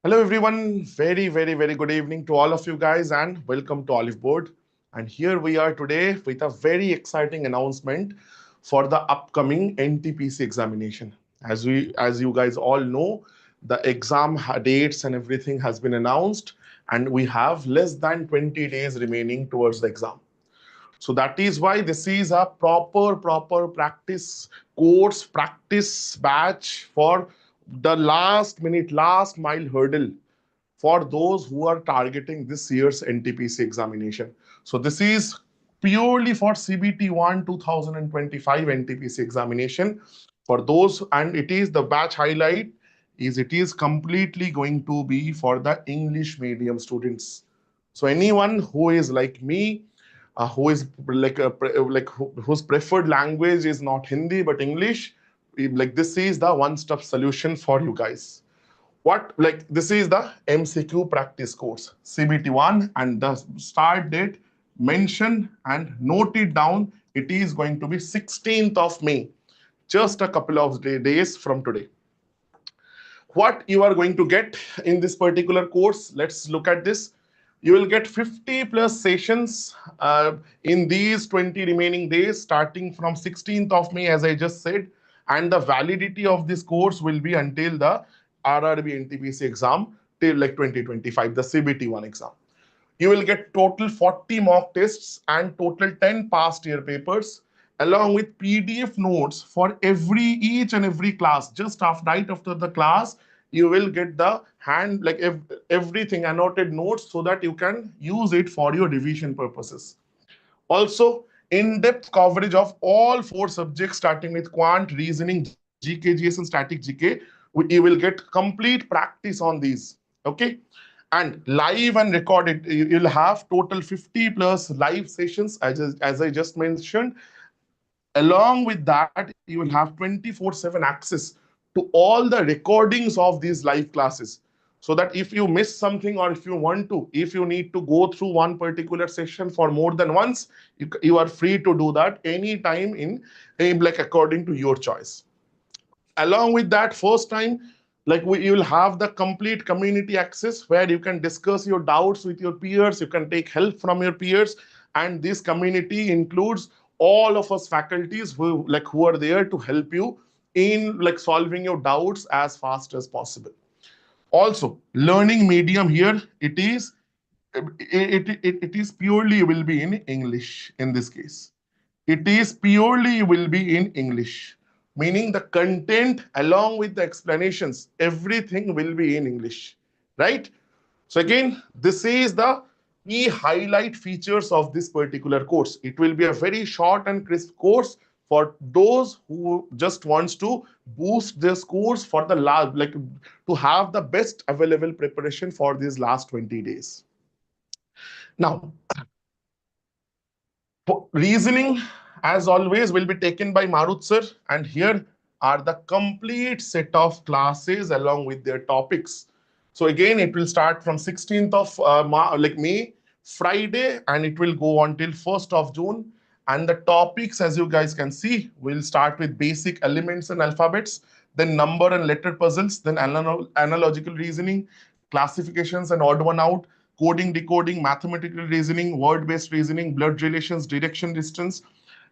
Hello everyone, very good evening to all of you guys and welcome to Oliveboard. And here we are today with a very exciting announcement for the upcoming NTPC examination. As you guys all know, the exam dates and everything has been announced and we have less than 20 days remaining towards the exam. So that is why this is a proper practice course, practice batch for the last minute, last mile hurdle for those who are targeting this year's NTPC examination. So this is purely for CBT 1 2025 NTPC examination. For those, and it is the batch highlight is it is completely going to be for the English medium students. So anyone who is like me, who is whose preferred language is not Hindi but English, like this is the one-stop solution for you guys. This is the MCQ practice course CBT1 and the start date mention and note it down. It is going to be 16th of May, just a couple of days from today. What you are going to get in this particular course, let's look at this. You will get 50 plus sessions in these 20 remaining days starting from 16th of May, as I just said, and the validity of this course will be until the RRB NTPC exam till like 2025, the CBT1 exam. You will get total 40 mock tests and total 10 past year papers along with PDF notes for each and every class. Just right after the class, you will get the everything annotated notes so that you can use it for your revision purposes. Also, in-depth coverage of all 4 subjects starting with quant, reasoning, GK, GS and static GK. You will get complete practice on these. Okay. And live and recorded, you'll have total 50 plus live sessions as I just mentioned. Along with that, you will have 24/7 access to all the recordings of these live classes. So that if you miss something or if you need to go through one particular session for more than once, you are free to do that anytime according to your choice. Along with that, first time, you will have the complete community access where you can discuss your doubts with your peers, you can take help from your peers, and this community includes all of us faculties who are there to help you in solving your doubts as fast as possible. Also, learning medium here, it is purely will be in English in this case. It is purely will be in English, meaning the content along with the explanations, everything will be in English, right? So again, this is the key highlight features of this particular course. It will be a very short and crisp course for those who just wants to boost their scores for the last, to have the best available preparation for these last 20 days. Now, reasoning, as always, will be taken by Marut sir, and here are the complete set of classes along with their topics. So again, it will start from 16th of May, Friday, and it will go until 1st of June. And the topics, as you guys can see, will start with basic elements and alphabets, then number and letter puzzles, then analogical reasoning, classifications and odd one out, coding, decoding, mathematical reasoning, word-based reasoning, blood relations, direction, distance,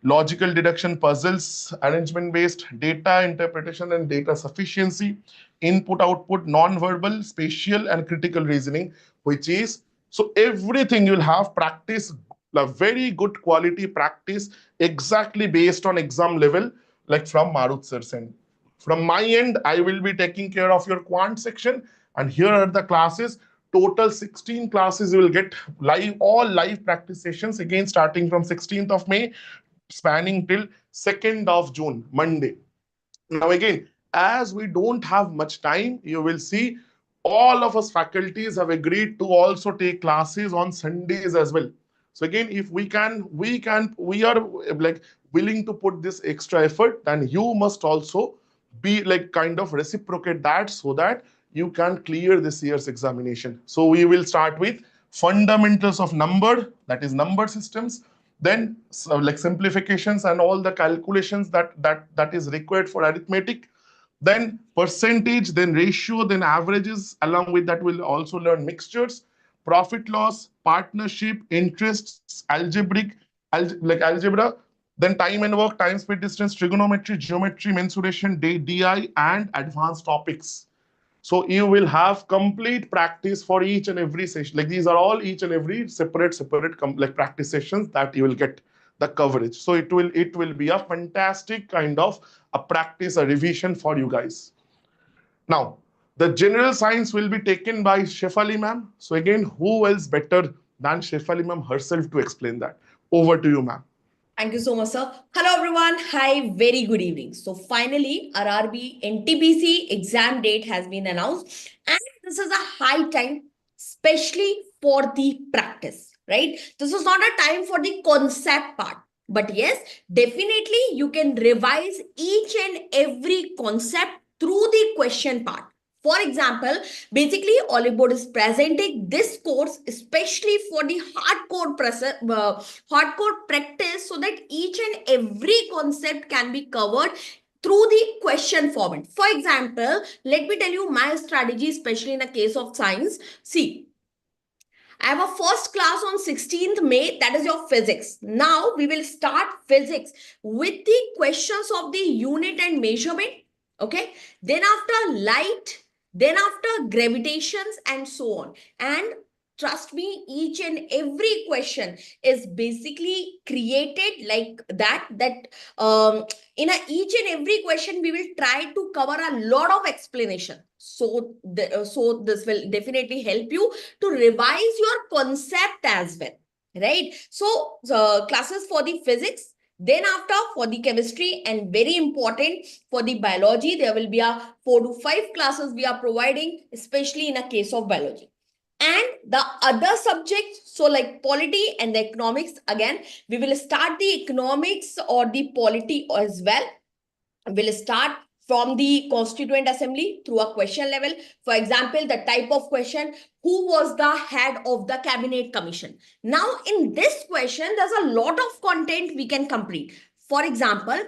logical deduction, puzzles, arrangement-based, data interpretation and data sufficiency, input-output, non-verbal, spatial and critical reasoning, which is, so everything you'll have practice, a very good quality practice, exactly based on exam level, like from Marut sir's end. From my end, I will be taking care of your quant section, and here are the classes. Total 16 classes you will get live, all live practice sessions, again starting from 16th of May, spanning till 2nd of June, Monday. Now again, as we don't have much time, you will see all of us faculties have agreed to also take classes on Sundays as well. So again, if we are willing to put this extra effort, then you must also be kind of reciprocate that so that you can clear this year's examination. So we will start with fundamentals of number, that is number systems, then simplifications and all the calculations that is required for arithmetic, then percentage, then ratio, then averages. Along with that, we'll also learn mixtures, profit loss, partnership, interests, algebra, then time and work, time, speed, distance, trigonometry, geometry, mensuration, DI, and advanced topics. So you will have complete practice for each and every session. Like these are all each and every separate like practice sessions that you will get the coverage. So it will be a fantastic kind of a practice, a revision for you guys. Now, the general science will be taken by Shefali ma'am. So again, who else better than Shefali ma'am herself to explain that? Over to you, ma'am. Thank you so much, sir. Hello, everyone. Hi, very good evening. So finally, RRB NTPC exam date has been announced. And this is a high time, especially for the practice, right? This is not a time for the concept part. But yes, definitely you can revise each and every concept through the question part. For example, basically, Oliveboard is presenting this course especially for the hardcore practice so that each and every concept can be covered through the question format. For example, let me tell you my strategy, especially in a case of science. See, I have a first class on 16th May, that is your physics. Now we will start physics with the questions of the unit and measurement. Okay. Then after light, then after gravitations and so on. And trust me, each and every question is basically created like that, in each and every question, we will try to cover a lot of explanation. So this will definitely help you to revise your concept as well, right? So classes for the physics, then after for the chemistry, and very important for the biology, there will be a 4 to 5 classes we are providing, especially in a case of biology. And the other subjects, so like polity and the economics, again, we will start the economics or the polity as well. We'll start from the Constituent Assembly through a question level. For example, the type of question, who was the head of the Cabinet Commission? Now, in this question, there's a lot of content we can complete. For example,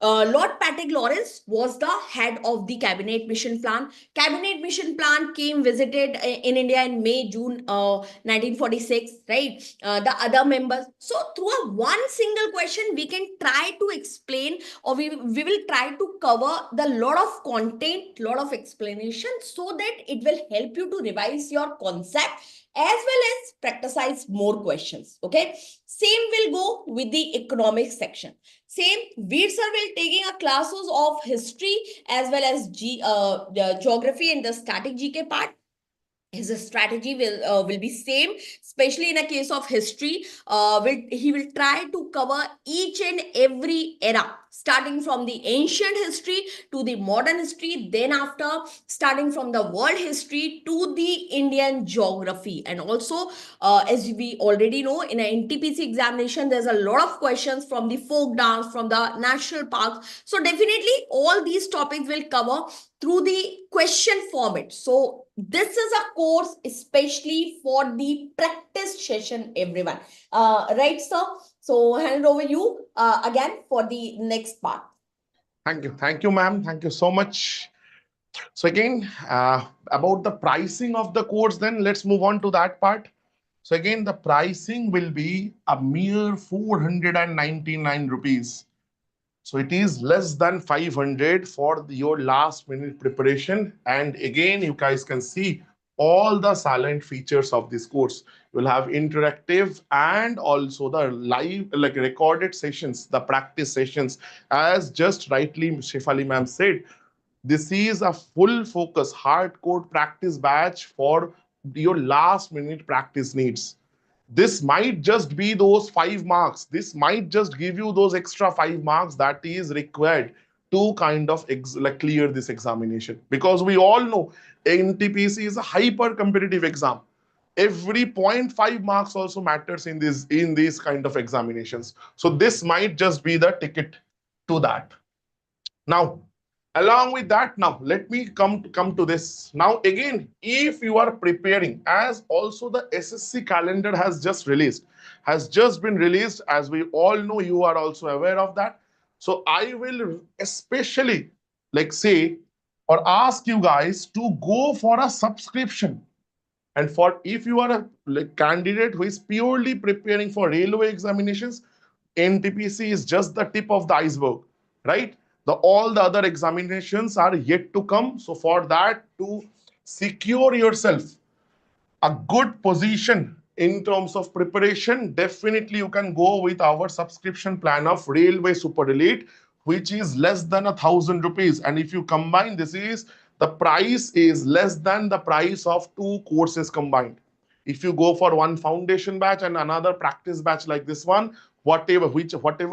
Lord Patrick Lawrence was the head of the Cabinet Mission Plan. Cabinet Mission Plan came visited in India in May, June 1946, right? The other members. So through a one single question, we can try to explain, or we will try to cover the lot of content, lot of explanation, so that it will help you to revise your concept as well as practice more questions. Okay. Same will go with the economics section. Same, Veer sir will taking a classes of history as well as geography and the static GK part. His strategy will be same, especially in a case of history. He will try to cover each and every era, starting from the ancient history to the modern history, then after starting from the world history to the Indian geography. And also, as we already know, in an NTPC examination, there's a lot of questions from the folk dance, from the national parks. So definitely all these topics will cover through the question format. So this is a course especially for the practice session, everyone. Right, sir? So hand over you again for the next part. Thank you, ma'am. Thank you so much. So again, about the pricing of the course, then let's move on to that part. So again, the pricing will be a mere 499 rupees. So it is less than 500 for your last minute preparation. And again, you guys can see all the silent features of this course. You'll have interactive and also the live, like recorded sessions, the practice sessions. As just rightly Shefali ma'am said, this is a full focus hardcore practice batch for your last minute practice needs. This might just be those 5 marks. This might just give you those extra 5 marks that is required to kind of like clear this examination. Because we all know NTPC is a hyper competitive exam. Every 0.5 marks also matters in these kind of examinations. So this might just be the ticket to that. Now, along with that, now let me come to this. Now again, if you are preparing, as also the SSC calendar has just been released, as we all know, you are also aware of that. So I will especially like say or ask you guys to go for a subscription. And for if you are a candidate who is purely preparing for railway examinations, NTPC is just the tip of the iceberg, right? All the other examinations are yet to come. So for that, to secure yourself a good position in terms of preparation, definitely you can go with our subscription plan of Railway Super Elite, which is less than 1,000 rupees. And if you combine, this is the price is less than the price of two courses combined. If you go for one foundation batch and another practice batch like this one, whatever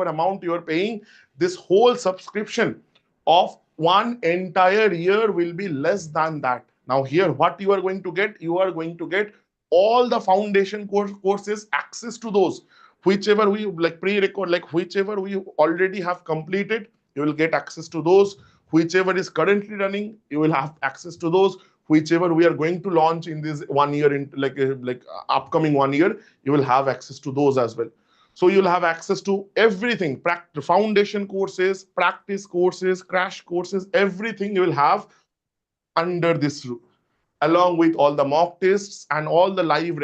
amount you are paying, this whole subscription of one entire year will be less than that. Now here, what you are going to get? You are going to get all the foundation courses, access to those, whichever we like pre-record, like whichever we already have completed, you will get access to those. Whichever is currently running, you will have access to those. Whichever we are going to launch in this 1 year, in upcoming 1 year, you will have access to those as well. So you'll have access to everything, foundation courses, practice courses, crash courses, everything you will have under this roof, along with all the mock tests and all the live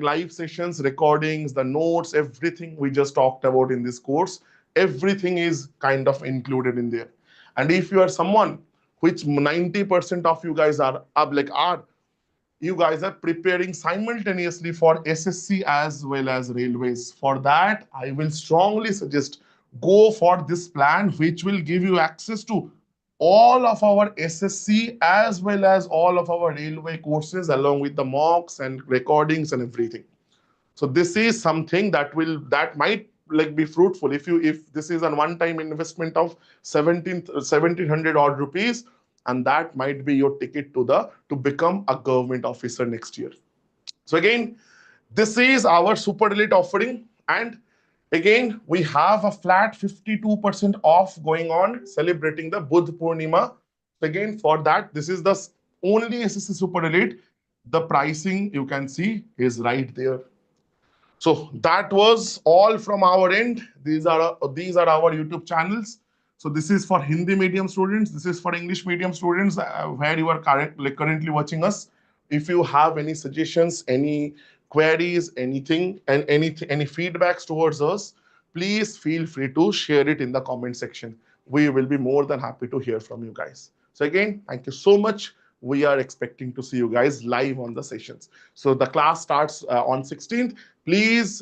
live sessions, recordings, the notes, everything we just talked about in this course, everything is kind of included in there. And if you are someone which 90% of you guys are you guys are preparing simultaneously for SSC as well as railways. For that, I will strongly suggest go for this plan, which will give you access to all of our SSC as well as all of our railway courses, along with the mocks and recordings and everything. So this is something that might be fruitful if this is a one-time investment of 1700 odd rupees, and that might be your ticket to become a government officer next year. So again, this is our super elite offering, and again we have a flat 52% off going on, celebrating the Budh Purnima. Again, for that, this is the only SSC super elite. The pricing you can see is right there. So that was all from our end. These are our YouTube channels. So this is for Hindi medium students. This is for English medium students, where you are currently watching us. If you have any suggestions, any queries, anything, and any feedbacks towards us, please feel free to share it in the comment section. We will be more than happy to hear from you guys. So again, thank you so much. We are expecting to see you guys live on the sessions. So the class starts on 16th. Please